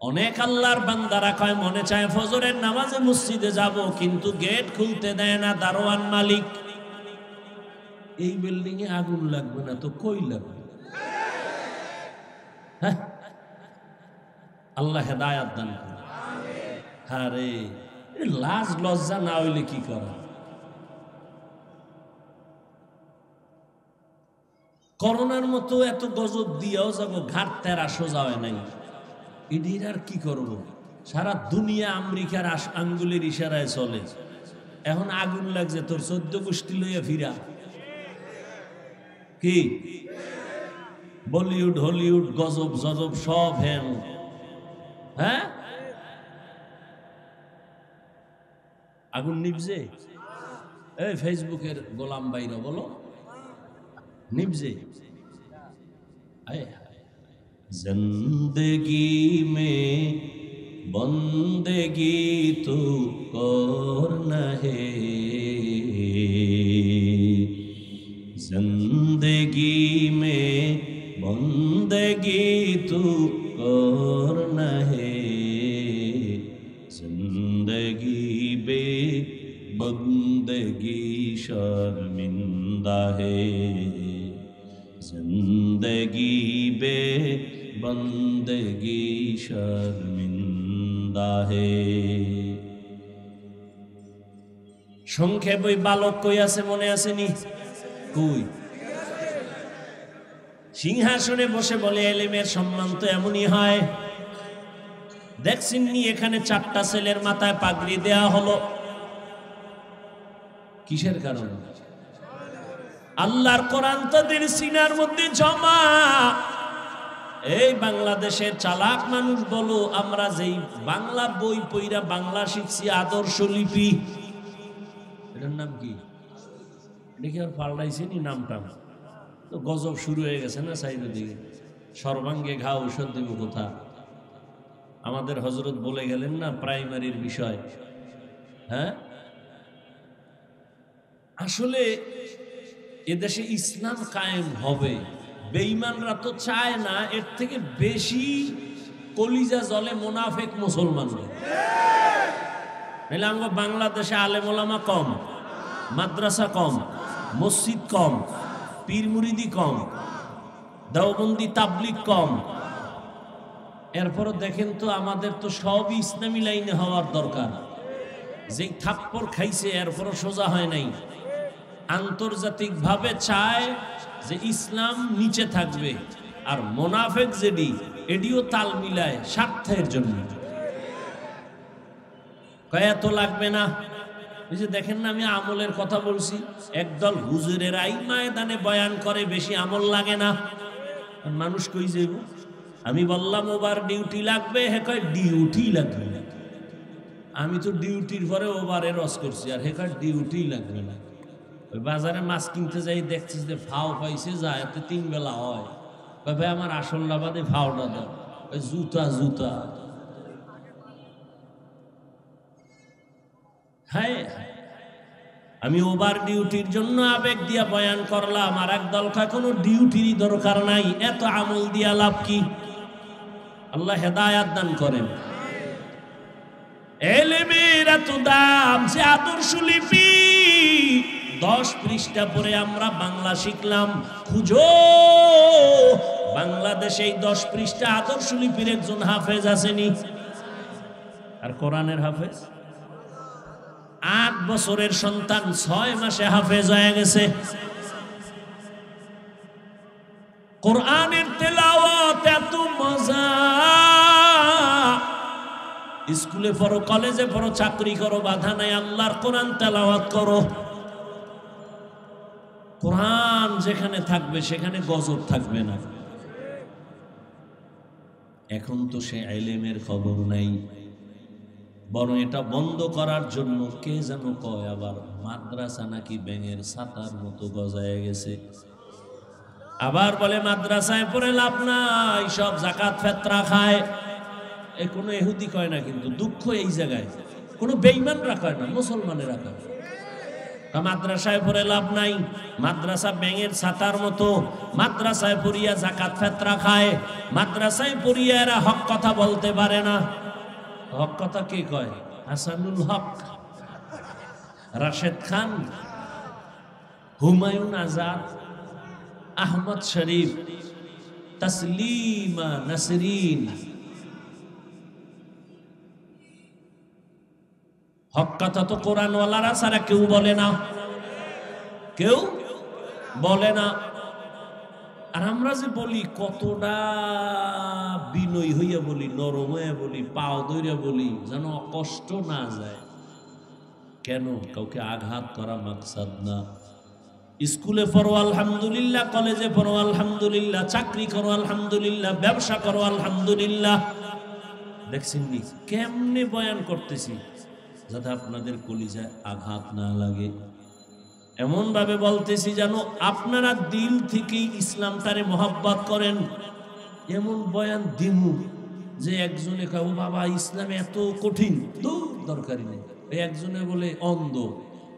অনেক আল্লাহর বান্দারা কয় মনে চায় ফজরের নামাজে মসজিদে যাব, কিন্তু গেট খুলতে দেয় না দারোয়ান মালিক। এই বিল্ডিং এ আগুন লাগবে না তো কই লাগবে? হ্যাঁ, আল্লাহ হেদায়াত দান করে। আরে লাজ লজ্জা না হইলে কি করা? করোনার মতো এত গজব দিয়েও যাব, ঘাট তেরা সোজা হয় নাই। এটির আর কি করব? সারা দুনিয়া আমেরিকার আঙ্গুলের ইশারায় চলে। এখন আগুন লাগছে, তোর 14 গোষ্ঠী লইয়া ফিরা। কি বলিউড হলিউড গজব জজব সব হেন। হ্যাঁ, আগুন নিভছে। এই ফেসবুকের গোলাম ভাইরা বলো, নিভছে। जिंदगी में बंदगी तो करना है, जिंदगी में बंदगी तो करना है, जिंदगी बे बंदगी शर्मिंदा है, जिंदगी बे बंदगी शर्मिंदा है। সংক্ষেপ ওই বালক কই আছে মনে আসেনি? কই? সিংহাসনে বসে বলে এলেমের সম্মান তো এমনই হয়। দেখছেন নি এখানে 4টা ছেলের মাথায় পাগড়ি দেয়া হলো, কিসের কারণে? আল্লাহর কোরআন তাদের সিনার মধ্যে জমা। এই বাংলাদেশের চালাক মানুষ বলো, আমরা যেই বাংলা বই পইরা বাংলা শিখছি, আদর্শ লিপি, এটার নাম কি? এটা কি আর পাল্টাইছে নি নামটা? তো গজব শুরু হয়ে গেছে না চারিদিকে। সর্বাঙ্গে ঘা ঔষধ দিব কোথা? আমাদের হযরত বলে গেলেন না প্রাইমারির বিষয়। হ্যাঁ, আসলে এদেশে ইসলাম কায়েম হবে। বেঈমানরা তো চায় না, এর থেকে বেশি কলিজা জলে মুনাফিক মুসলমানদের। নাহলে আমরা বাংলাদেশে আলেম ওলামা কম, মাদ্রাসা কম, মসজিদ কম, পীর মুরিদি কম, দেওবন্দি তাবলিগ কম। এরপরও দেখেন তো আমাদের তো সবই ইসলামী লাইনে হওয়ার দরকার। যেই থাপ্পড় খাইছে এরপরও সোজা হয় নাই। আন্তর্জাতিকভাবে চায় যে ইসলাম নিচে থাকবে, আর মোনাফেক যেডি এডিও তাল মিলায় স্বার্থের জন্য। কয় এত লাগবে না, ওই যে দেখেন না, আমি আমলের কথা বলছি, একদল হুজুরেরাই ময়দানে বয়ান করে, বেশি আমল লাগে না। মানুষ কই যাইব? আমি বললাম ওভার ডিউটি লাগবে, হে কয় ডিউটি লাগবে না। আমি তো ডিউটির পরে ওভারে রস করছি, আর হে কয় ডিউটি লাগবে না। ওই বাজারে মাছ কিনতে যাই, দেখছিস যে ফাও পাইছে, যা এতে 3 বেলা হয়। ভাই আমার আসল লাভাদে ফাওটা দাও। ওই জুতা জুতা, হ্যাঁ আমি ওভার ডিউটির জন্য আবেগ দিয়া বয়ান করলাম, আর একদল কয় কোনো ডিউটিরই দরকার নাই, এত আমল দিয়া লাভ কি? আল্লাহ হেদায়াত দান করেন। এলেমের এত দাম যে আদর্শ লিপি 10 পৃষ্ঠা পরে আমরা বাংলা শিখলাম। খুঁজো বাংলাদেশে এই 10 পৃষ্ঠা আদর্শ লিপির একজন হাফেজ আসেনি। আর কোরআনের হাফেজ 8 বছরের সন্তান 6 মাসে হাফেজ হয়ে গেছে। কোরআনের তেলাওয়াত এত মজা। স্কুলে পড়ো, কলেজে পড়ো, চাকরি করো, বাধা নাই, আল্লাহর কোরআন তেলাওয়াত করো। কোরআন যেখানে থাকবে সেখানে গজব থাকবে না। এখন তো সে ইলমের খবর নাই, বরং এটা বন্ধ করার জন্য কে যেন কয় আবার মাদ্রাসা নাকি ব্যাঙের ছাতার মতো গজায় গেছে। আবার বলে মাদ্রাসায় পড়ে লাভ নাই, সব যাকাত ফেতরা খায়। এ কোনো ইহুদি কয় না, কিন্তু দুঃখ এই জায়গায় কোনো বেঈমানরা কয় না, মুসলমানেরা কয়। মাদ্রাসায় পড়ে লাভ নাই, মাদ্রাসা ব্যাঙের ছাতার মতো। মাদ্রাসায় পড়িয়া যাকাত ফেতরা খায়, মাদ্রাসায় পড়িয়া এরা হক কথা বলতে পারে না। হক কথা কে কয়? হাসানুল হক, রাশেদ খান, হুমায়ুন আজাদ, আহমদ শরীফ, তসলিমা নাসরিন। হক কথা তো কোরআনওয়ালারা ছাড়া কেউ বলে না, কেউ বলে না। আর আমরা যে বলি কতটা বিনয়ী হইয়া বলি, নরম হইয়া বলি, পাও ধইরা বলি, যেন কষ্ট না যায়। কেন? কাউকে আঘাত করা মাকসাদ না। স্কুলে পড়ো আলহামদুলিল্লাহ, কলেজে পড়ো আলহামদুলিল্লাহ, চাকরি করো আলহামদুলিল্লাহ, ব্যবসা করো আলহামদুলিল্লাহ। দেখছেন নি কেমনে বয়ান করতেছি যাতে আপনাদের কলিজায় আঘাত না লাগে। এমন ভাবে বলতেছি যেন আপনারা দিল থেকেই ইসলামটারে মহব্বত করেন। এমন বয়ান দিমু যে একজনে কয় ও বাবা ইসলাম এত কঠিন, দরকারই নেই। একজনে বলে অন্ধ,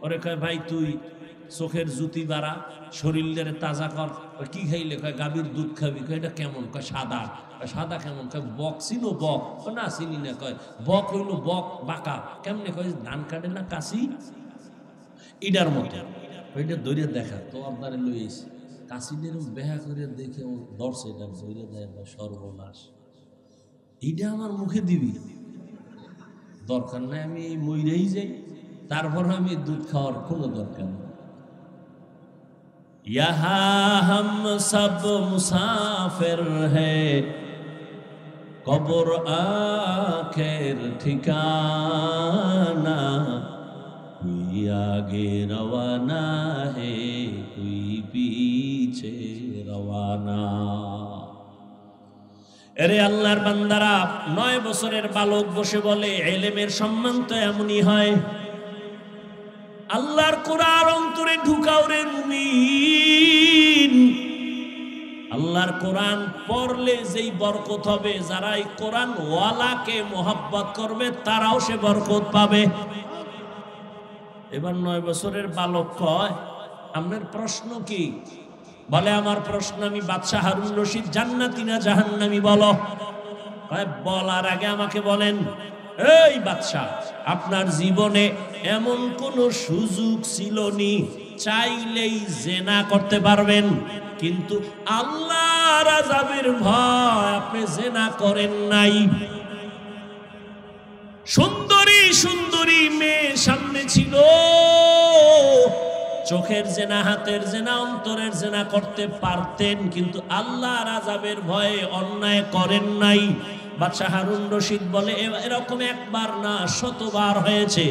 ওরে কয় ভাই তুই চোখের জুতি বাড়া, শরীরের তাজা কর। কি খাইলে? কয় গাভীর দুধ খাবি। কয় এটা কেমন? কয় সাদা। সাদা কেমন? কয় বক। চিনো বক? না চিনি না। কয় বক হইল বক বাঁকা। কেমনে? কয় ধান কাটে না কাশি, ইডার মতো। ওইটা দৌড়ে দেখা তো আপনারে লইয়েছি। কাশিদের বেহা করে দেখে ও দর্শে, এটা দৌড়ে দেয় সর্বনাশ। এইটা আমার মুখে দিবি? দরকার নাই, আমি মইরেই যাই, তারপর আমি দুধ খাওয়ার কোনো দরকার নেই। ইহা হাম সব মুসাফির হ্যায়, কবর আখের ঠিকানা। कोई आगे रवाना है, कोई पीछे रवाना। এরে আল্লাহর বান্দারা, 9 বছরের বালক বসে বলে ইলমের সম্মান তো এমনই হয়। আল্লাহর কোরআন অন্তরে ঢুকাও রে মুমিন। আল্লাহর কোরআন পড়লে যেই বরকত হবে, যারা এই কোরআন ওয়ালাকে মোহাব্বত করবে তারাও সে বরকত পাবে। এবার 9 বছরের বালক কয় আপনার প্রশ্ন কি? বলে আমার প্রশ্ন, আমি বাদশাহ হারুন রশিদ জান্নাতি না জাহান্নামী বলো। কয় বলার আগে আমাকে বলেন, এই বাদশাহ আপনার জীবনে এমন কোন সুযোগ ছিল নি চাইলেই জিনা করতে পারবেন, কিন্তু আল্লাহর আযাবের ভয় আপনি জিনা করেন নাই? সুন্দরী সুন্দরী মেয়ে সামনে ছিল, চোখের জেনা, হাতের জেনা, অন্তরের জেনা করতে পারতেন, কিন্তু আল্লাহর আযাবের ভয়ে অন্যায় করেন নাই। বাদশাহ হারুন রশিদ বলে এরকম একবার না শতবার হয়েছে।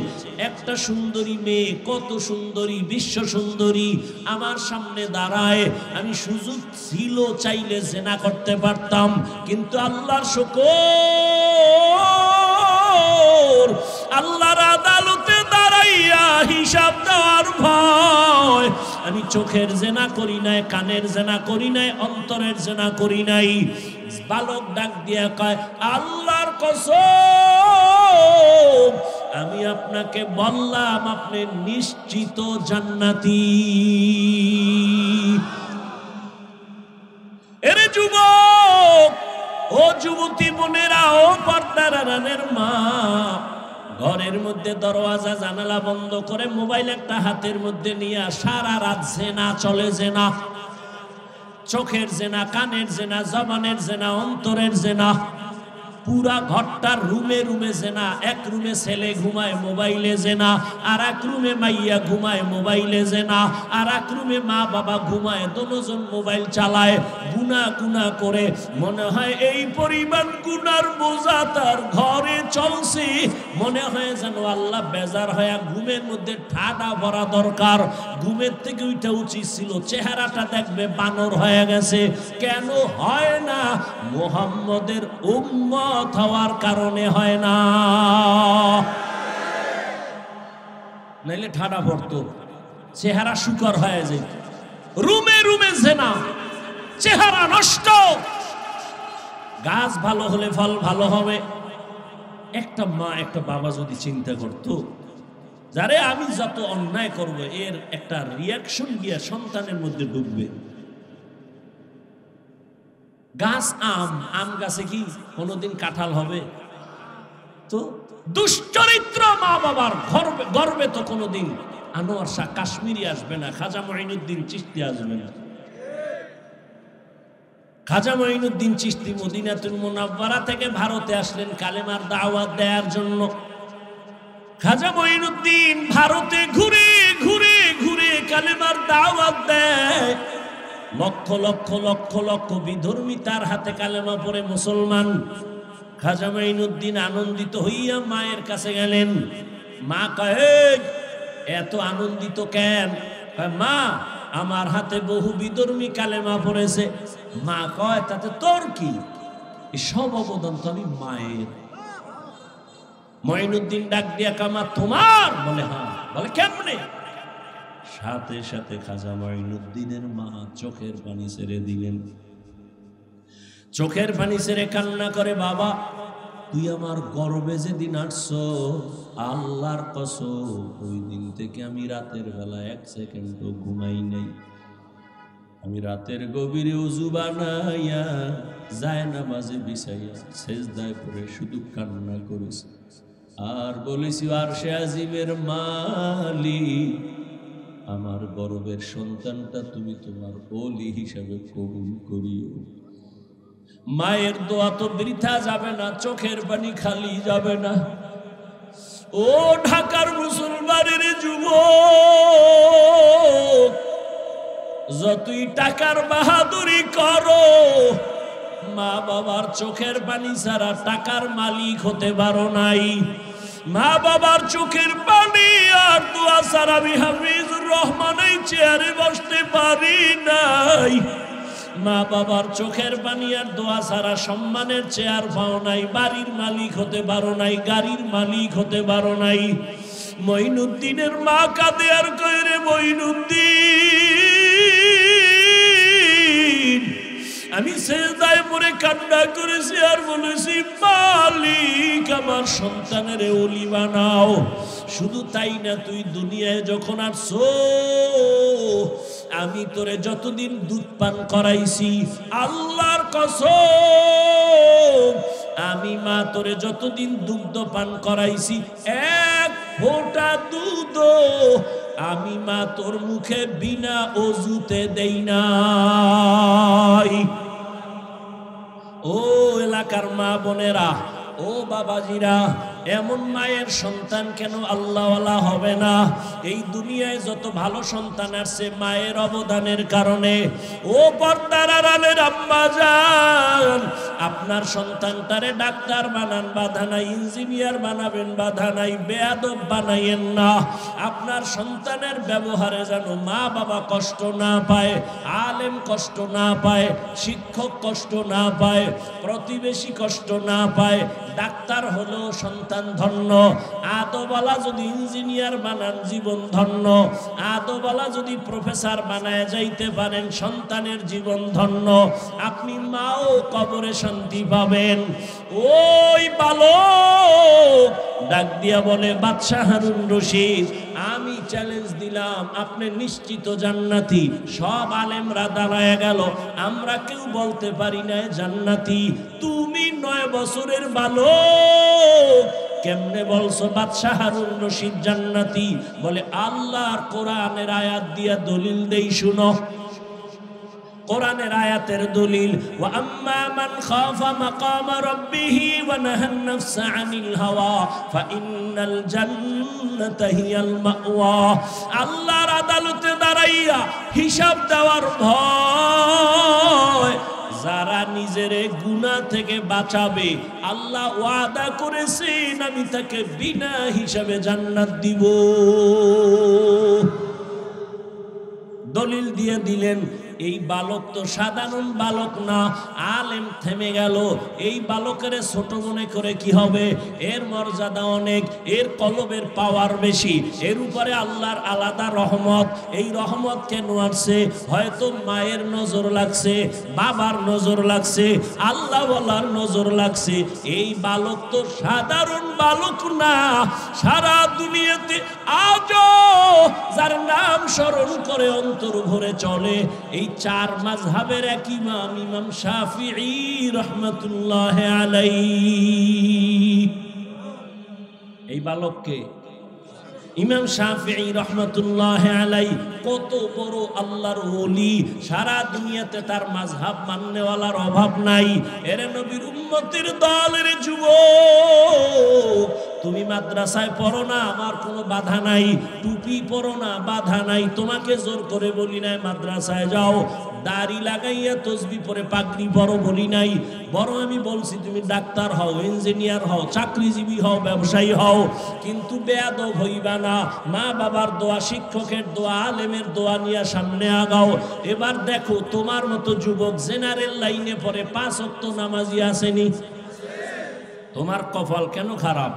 একটা সুন্দরী মেয়ে, কত সুন্দরী, বিশ্ব সুন্দরী আমার সামনে দাঁড়ায়, আমি সুযোগ ছিল চাইলে জেনা করতে পারতাম, কিন্তু আল্লাহর শুকর, আল্লাহর আদালতে দাঁড়াইয়া হিসাব দেওয়ার ভয় আমি চোখের জেনা করি নাই, কানের জেনা করি নাই, অন্তরের জেনা করি নাই। বালক ডাক দিয়া কয়, আল্লাহর কসম আমি আপনাকে বললাম আপনি নিশ্চিত জান্নাতি। এরে যুবক, ও যুবতী বোনেরা, ও পর্দার আড়ালের মা, ঘরের মধ্যে দরওয়াজা জানালা বন্ধ করে মোবাইল একটা হাতের মধ্যে নিয়ে সারা রাত জেনা চলে, জেনা, চোখের জেনা, কানের জেনা, জবানের জেনা, অন্তরের জেনা, পুরা ঘরটার রুমে রুমে জেনা। এক রুমে ছেলে ঘুমায় মোবাইলে জেনা, আর এক রুমে মাইয়া ঘুমায় মোবাইলে জেনা, আর এক রুমে মা বাবা ঘুমায়, দুজন মোবাইল চালায়, গুনাহ গুনাহ করে। মনে হয় এই পরিমাণ গুনার বোঝা তার ঘরে চলছে, মনে হয় যেন আল্লাহ বেজার হয়ে ঘুমের মধ্যে ঠাডা ভরা দরকার, ঘুমের থেকে উঠা উচিত ছিল, চেহারাটা দেখবে বানর হয়ে গেছে। কেন হয় না? মুহাম্মদের উম্মত হওয়ার কারণে হয় না, নাইলে ঠাডা ভরত, চেহারা শুকর হয়ে যায়। রুমে রুমে জেনা, চেহারা নষ্ট। গাছ ভালো হলে ফল ভালো হবে। একটা মা একটা বাবা যদি চিন্তা করত, যারে আমি যত অন্যায় করব এর একটা রিয়াকশন গিয়া সন্তানের মধ্যে ঢুকবে। গাছ আম, আম গাছে কি কোনোদিন কাঁঠাল হবে? তো দুশ্চরিত্র মা বাবার গর্বে তো কোনোদিন আনোয়ার শাহ কাশ্মীরি আসবে না, খাজা মঈনুদ্দিন চিশতি আসবে না। খাজা মঈনুদ্দিন চিশতি মদিনাতুল মুনাওয়ারা থেকে ভারতে আসলেন কালেমার দাওয়াত দেওয়ার জন্য। খাজা মঈনুদ্দিন ভারতে ঘুরে ঘুরে ঘুরে কালেমার দাওয়াত দেয়। লক্ষ লক্ষ লক্ষ লক্ষ বিধর্মী তার হাতে কালেমা পড়ে মুসলমান। খাজা মঈনুদ্দিন আনন্দিত হইয়া মায়ের কাছে গেলেন। মা কয়, এত আনন্দিত কেন? মা, আমার হাতে বহু বিধর্মী কালেমা পড়েছে। মা কয়, তাতে তোর কি? সব অবদান তো আমি মায়ের। মঈনুদ্দিন ডাক দিয়া কামা তোমার? বলে হ্যাঁ। বলে কেমনে? সাথে সাথে খাজা মঈনুদ্দিনের মা চোখের পানি ছেড়ে দিলেন। চোখের পানি ছেড়ে কান্না করে, বাবা তুই আমার গর্বে যেদিন আসছো, আল্লাহর কসম ওই দিন থেকে আমি রাতের বেলা এক সেকেন্ডও ঘুমাই নাই। আমি রাতের গভীরে ওযু বানাইয়া জায়নামাজে বিছাইয়া সেজদায় পড়ে শুধু কান্না করেছি আর বলেছি, আরশে আজিমের মালিক, আমার গর্বের সন্তানটা তুমি তোমার ওলি হিসাবে কবুল করিও। মায়ের দোয়া তো বৃথা যাবে না, চোখের পানি খালি যাবে না। ও ঢাকার মুসলমানের যুবক, যতই টাকার বাহাদুরি করো, মা বাবার চোখের পানি ছাড়া টাকার মালিক হতে পারো নাই। মা বাবার চোখের পানি আর দোয়া ছাড়া আমি হাফিজুর রহমান এই চেয়ারে বসতে পারি নাই। মা বাবার চোখের পানি আর দোয়া ছাড়া সম্মানের চেয়ার পাও নাই, বাড়ির মালিক হতে পারো নাই, গাড়ির মালিক হতে পারো নাই। মঈনুদ্দিনের মা কাঁদে আর কয়, রে মঈনুদ্দিন, আমি সেজদায় পড়ে কান্না করেছি আর বলেছি, মালিক আমার সন্তানের ওলি বানাও। শুধু তাই না, তুই দুনিয়ায় যখন আসছো, আমি তোরে যতদিন দুধ পান করাইছি, আল্লাহর কসম আমি মা তোরে যতদিন দুগ্ধ পান করাইছি, এক ফোঁটা দুধ আমি মা তোর মুখে বিনা অজুতে দেই নাই। ও এলাকার মা বোনেরা, ও বাবাজিরা, এমন মায়ের সন্তান কেন আল্লাহওয়ালা হবে না? এই দুনিয়ায় যত ভালো সন্তান আসছে মায়ের অবদানের কারণে। ও পর্দার আড়ালের আম্মা জান, আপনার সন্তানটারে ডাক্তার বানান, বাধা নাই। ইঞ্জিনিয়ার বানাবেন, বাধা নাই। বেয়াদব বানাইয়েন না। আপনার সন্তানের ব্যবহারে যেন মা বাবা কষ্ট না পায়, আলেম কষ্ট না পায়, শিক্ষক কষ্ট না পায়, প্রতিবেশী কষ্ট না পায়। ডাক্তার হলেও সন্তান ধন্য। আদওয়ালা যদি ইঞ্জিনিয়ার বানান, জীবন ধন্য। আদওয়ালা যদি প্রফেসর বানায় যাইতে পারেন, সন্তানের জীবন ধন্য। আপনি মাও কবরে শান্তি পাবেন। ওই বালক ডাক দিয়া বলে, বাদশাহ হারুন রশিদ, আমি চ্যালেঞ্জ দিলাম, আপনি নিশ্চিত জান্নাতি। সব আলেমরা দাঁড়ায় গেল, আমরা কেউ বলতে পারি না জান্নাতি। তুমি 9 বছরের বালক, কেমনে বলছো বাদশাহ হারুন রশিদ জান্নাতি? বলে, আল্লাহর কোরআনের আয়াত দিয়া দলিল দেই, শুনো। কোরআনের আয়াতের দলিল, ওয়া আম্মা মান খাফা মাকামা রাব্বিহি ওয়া নাহান নাফসা আনিল হাওয়া ফাইন্নাল জান্নাতা হিয়াল মাওয়া। আল্লাহর আদালতে দাঁড়াইয়া হিসাব দেওয়ার ভয় যারা নিজের গুনাহ থেকে বাঁচাবে, আল্লাহ ওয়াদা করেছেন আমি তাকে বিনা হিসাবে জান্নাত দিব। দলিল দিয়ে দিলেন। এই বালক তো সাধারণ বালক না, আলেম থেমে গেল। এই বালকের ছোট মনে করে কি হবে? এর মর্যাদা অনেক, এর কলবের পাওয়ার বেশি, এর উপরে আল্লাহর আলাদা রহমত। এই রহমত কেন আসছে? হয়তো মায়ের নজর লাগছে, বাবার নজর লাগছে, আল্লাহওয়ালার নজর লাগছে। এই বালক তো সাধারণ বালক না। সারা দুনিয়াতে আজও যার নাম স্মরণ করে অন্তর ভরে চলে, এই 4 মাযহাবের এক ইমাম, ইমাম শাফিঈ রাহমাতুল্লাহ আলাইহি। এই বালককে ইমাম শাফিঈ রাহমাতুল্লাহ আলাইহি কত বড় আল্লাহর ওলি। সারা দুনিয়াতে তার মাযহাব মাননেওয়ালার অভাব নাই। এর নবীর উম্মতের দলের যুবক, তুমি মাদ্রাসায় পড়ো না, আমার কোনো বাধা নাই। টুপি পড়ো না, বাধা নাই। তোমাকে জোর করে বলি নাই মাদ্রাসায় যাও। দাড়ি লাগাইয়া তসবিহ পরে পাগড়ি পরো বলি নাই। বড় আমি বলছি তুমি ডাক্তার হও, ইঞ্জিনিয়ার হও, চাকরিজীবী হও, ব্যবসায়ী হও, কিন্তু বেয়াদব হইবা না। মা বাবার দোয়া, শিক্ষকের দোয়া, আলেমের দোয়া নিয়ে সামনে আগাও। এবার দেখো তোমার মতো যুবক জেনারেল লাইনে পড়ে 5 ওয়াক্ত নামাজি আসেনি। তোমার কপাল কেন খারাপ?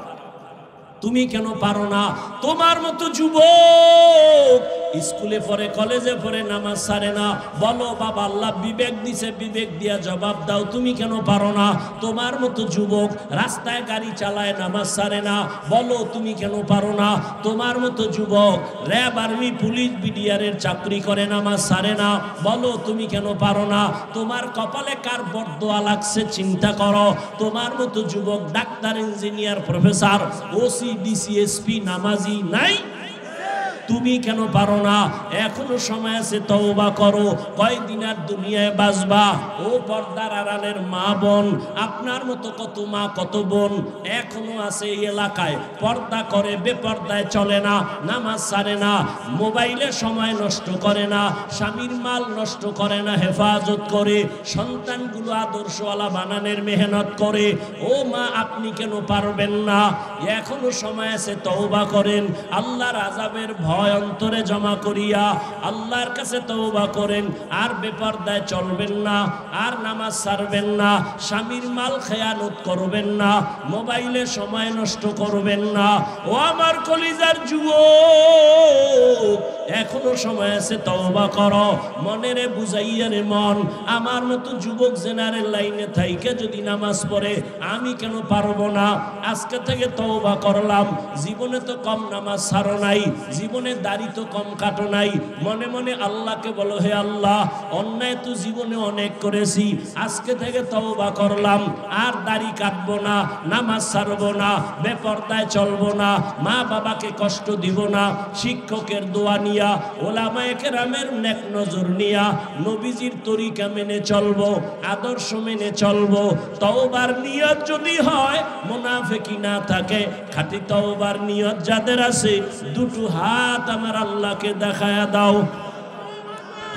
তুমি কেন পারো না? তোমার মতো যুবক স্কুলে পড়ে, কলেজে পড়ে, নামাজ ছাড়ে না। বলো বাবা আল্লাহ বিবেক দিছে, বিবেক দিয়া জবাব দাও। তুমি কেন পারো না? তোমার মতো যুবক রাস্তায় গাড়ি চালায়, নামাজ ছাড়ে না। বলো তুমি কেন পারো না? তোমার মতো যুবক র্যাব, আর্মি, পুলিশ, বিডিআরের চাকরি করে, নামাজ ছাড়ে না। বলো তুমি কেন পারো না? তোমার কপালে কার বরদোয়া লাগছে চিন্তা করো। তোমার মতো যুবক doctor, engineer, professor, OC, DC, SP নামাজি নাই। তুমি কেন পারো না? এখনো সময় আছে, তওবা করো। কয়দিন আর দুনিয়ায় বাঁচবা? ও পর্দার আড়ালের মা বোন, আপনার মতো কত মা, কত বোন এখনো আছে এই এলাকায়, পর্দা করে, বেপর্দায় চলে না, নামাজ ছাড়ে না, মোবাইলে সময় নষ্ট করে না, স্বামীর মাল নষ্ট করে না, হেফাজত করে, সন্তানগুলো আদর্শওয়ালা বানানোর মেহনত করে। ও মা, আপনি কেন পারবেন না? এখনো সময় আছে, তওবা করেন। আল্লাহর আযাবের ভয় অন্তরে জমা করিয়া আল্লাহর কাছে তওবা করেন। আর বেপরদায় চলবেন না, আর নামাজ ছাড়বেন না, স্বামীর মাল খেয়ানত করবেন না, মোবাইলে সময় নষ্ট করবেন না। ও আমার কলিজার যুবক, এখনো সময় আছে, তওবা করো। মনেরে বুঝাইয়া রে মন, আমার মতো যুবক জেনারেল লাইনে থাইকে যদি নামাজ পড়ে, আমি কেন পারবো না? আজকে থেকে তওবা করলাম। জীবনে তো কম নামাজ ছাড়ো নাই, জীবনে দাড়ি তো কম কাটো নাই। মনে মনে আল্লাহকে বলো, হে আল্লাহ, অন্যায় তো জীবনে অনেক করেছি, আজকে থেকে তওবা করলাম, আর দাড়ি কাটবো না, নামাজ ছাড়বো না, বেপরদায় চলবো না, মা বাবাকে কষ্ট দিব না, শিক্ষকের দোয়া নিয়ে নিয়া, ওলামায়ে কেরামের নেক নজর নিয়া নবীজির তরিকা মেনে চলবো, আদর্শ মেনে চলবো। তওবার নিয়ত যদি হয়, মুনাফিকি না থাকে, খাঁটি তওবার নিয়ত যাদের আছে, দুটো হাত আমার আল্লাহকে দেখায়া দাও।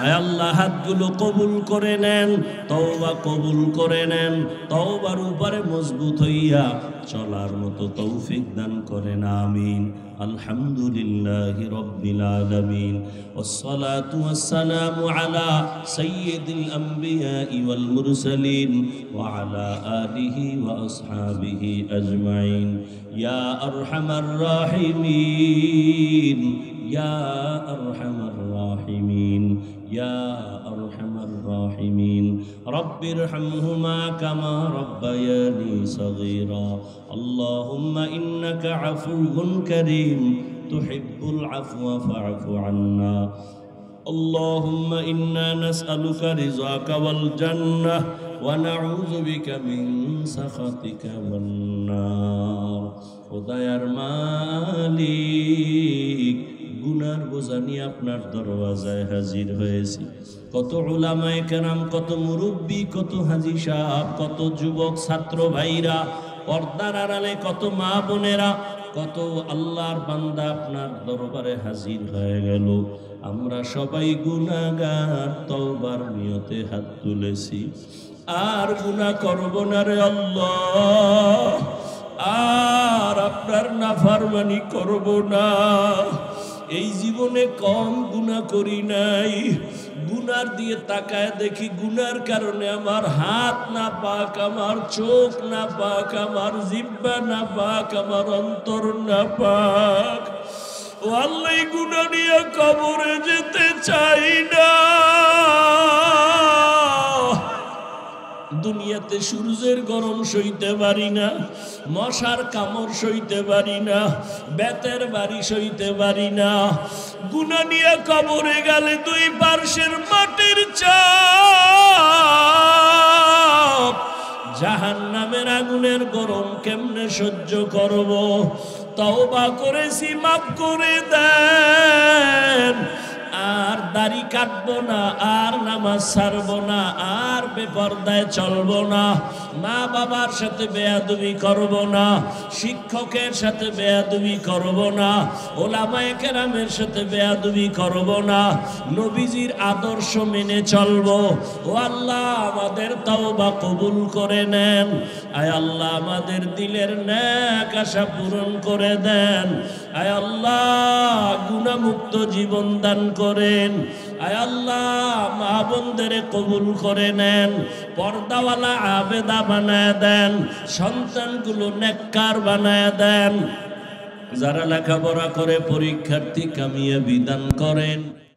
আয় আল্লাহ, হাতগুলো কবুল করে নেন, তওবা কবুল করে নেন, তওবার উপরে মজবুত হইয়া চলার মতো তৌফিক দান করেন, আমিন। আলহামদুলিল্লাহি রাব্বিল আলামিন, ওয়াসসালাতু ওয়াসসালামু আলা সাইয়্যিদিল আমবিয়াই ওয়াল মুরসালিন ওয়া আলা আলিহি ওয়া আসহাবিহি আজমাইন। ইয়া আরহামার রাহিমিন, ইয়া আরহামার রাহিমিন, ইয়া আরহামার রাহিমিন। রব্বিরহামহুমা কামা রব্বায়ানি সগীরা। আল্লাহুম্মা ইন্নাকা আফুউন কারীম তুহিব্বুল আফওয়া ফা'ফু আন্না। আল্লাহুম্মা ইন্না নাসআলুকা রিযাকা ওয়াল জান্নাহ ওয়া নাউযু বিকা মিন সাখাতিকা ওয়ান নার। খোদায়ার মালিক, গুনার বোঝা নিয়ে আপনার দরওয়াজায় হাজির হয়েছি। কত উলামায়ে কেরাম, কত মুরব্বী, কত হাজী সাহেব, কত যুবক ছাত্র ভাইরা, পর্দার আড়ালে কত মা বোনেরা, কত আল্লাহর বান্দা আপনার দরবারে হাজির হয়ে গেল। আমরা সবাই গুনাহগার, তওবার নিয়তে হাত তুলেছি। আর গুনাহ করব না রে আল্লাহ, আর আপনার নাফরমানি করব না। এই জীবনে কম গুনাহ করি নাই। গুনার দিয়ে তাকায় দেখি, গুনার কারণে আমার হাত না পাক, আমার চোখ না পাক, আমার জিহ্বা না পাক, আমার অন্তর না পাক। ও আল্লাহ, এই গুনাহ নিয়ে কবরে যেতে চাই না। দুনিয়াতে সূর্যের গরম সইতে পারি না, মশার কামড় সইতে পারি না, বেতের বাড়ি সইতে পারি না। গুনাহ নিয়ে কবরে গেলে দুই পার্শ্বের মাটির চাপ, জাহান্নামের আগুনের গরম কেমনে সহ্য করব? তওবা করেছি, মাফ করে দেন। আর দাড়ি কাটবো না, আর নামাজ ছাড়বো না, আর বেপরদায় চলবো না, মা বাবার সাথে বেয়াদবি করব না, শিক্ষকের সাথে বেয়াদবি করব না, ওলামায়ে কেরামের সাথে বেয়াদবি করব না, নবীজির আদর্শ মেনে চলবো। ও আল্লাহ, আমাদের তওবা কবুল করে নেন। আয় আল্লাহ, আমাদের দিলের নেক আশা পূরণ করে দেন। আয় আল্লাহ, গুনাহমুক্ত জীবন দান করেন। আয় আল্লাহ, মা বোনদের কবুল করে নেন, পর্দাওয়ালা আবেদা বানায় দেন, সন্তানগুলো নেককার বানায় দেন। যারা লেখাপড়া করে পরীক্ষার্থী কামিয়ে বিধান করেন।